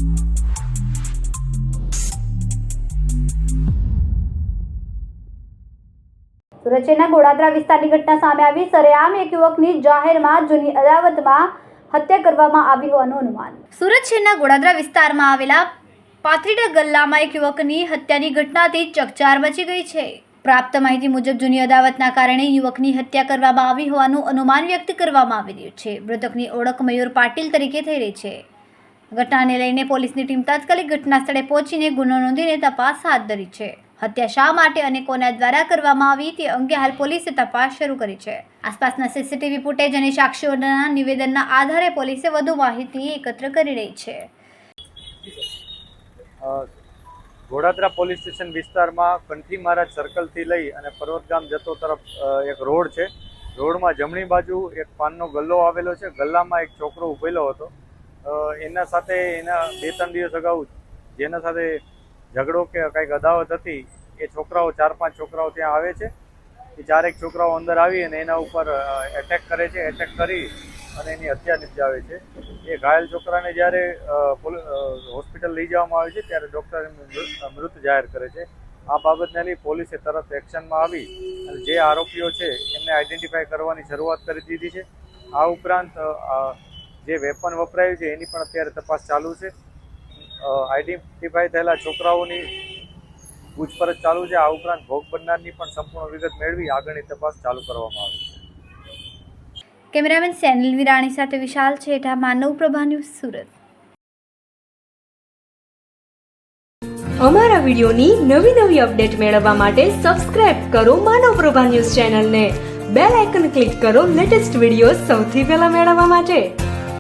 સુરત શહેરના ગોડાદરા વિસ્તારની ઘટના સામે આવી। સરેઆમ એક યુવકની જાહેરમાં જૂની અદાવતમાં હત્યા કરવામાં આવી હોવાનું અનુમાન। સુરત શહેરના ગોડાદરા વિસ્તારમાં આવેલા પાથરીડા ગલ્લામાં એક યુવકની હત્યાની ઘટનાથી ચકચાર મચી ગઈ છે। પ્રાપ્ત માહિતી મુજબ જૂની અદાવતના કારણે યુવકની હત્યા કરવામાં આવી હોવાનું અનુમાન વ્યક્ત કરવામાં આવી રહ્યું છે। મૃતકની ઓળખ મયુર પાટીલ તરીકે થઈ રહી છે। ઘટનાને લઈને પોલીસની ટીમ તાત્કાલિક ઘટના સ્થળે પહોંચીને ગુનો નોંધીને તપાસ હાથ ધરી છે। હત્યા શા માટે અને કોના દ્વારા કરવામાં આવી તે અંગે હાલ પોલીસે તપાસ શરૂ કરી છે। આસપાસના સીસીટીવી ફૂટેજ અને સાક્ષીઓના નિવેદનના આધારે પોલીસે વધુ માહિતી એકત્ર કરી રહી છે। ગોડાદરા પોલીસ સ્ટેશન વિસ્તારમાં કંઠી મહારાજ સર્કલથી લઈ અને પર્વતગામ જતો તરફ એક રોડ છે। રોડમાં જમણી બાજુ એક પાનનો ગલ્લો આવેલો છે। ગલ્લામાં એક છોકરો ઊભેલો હતો। એના સાથે એના 2-3 દિવસ અગાઉ જેના સાથે ઝઘડો કે કંઈક અદાવત હતી એ છોકરાઓ 4-5 છોકરાઓ ત્યાં આવે છે। એ 4 છોકરાઓ અંદર આવી અને એના ઉપર એટેક કરે છે। એટેક કરી અને એની હત્યા નિપજાવે છે। એ ઘાયલ છોકરાને જ્યારે હોસ્પિટલ લઈ જવામાં આવે છે ત્યારે ડૉક્ટર મૃત જાહેર કરે છે। આ બાબતને લઈ પોલીસે તરત એક્શનમાં આવી અને જે આરોપીઓ છે એમને આઈડેન્ટિફાઈ કરવાની શરૂઆત કરી દીધી છે। આ ઉપરાંત જે વેપન વપરાયું છે એની પણ અત્યારે તપાસ ચાલુ છે। આઈડેન્ટિફાઈ થયેલા છોકરાઓની પૂછપરછ ચાલુ છે। આ ઉપરાંત ભોગ બનનારની પણ સંપૂર્ણ વિગત મેળવી આગળની તપાસ ચાલુ કરવામાં આવી છે। કેમેરામેન સેનિલ વિરાણી સાથે વિશાલ છેઠા, માનવ પ્રભા ન્યૂઝ, સુરત। અમારા વિડિયોની નવી અપડેટ મેળવવા માટે સબસ્ક્રાઇબ કરો માનવ પ્રભા ન્યૂઝ ચેનલને। બેલ આઇકન ક્લિક કરો લેટેસ્ટ વિડિયો સૌથી પહેલા મેળવવા માટે।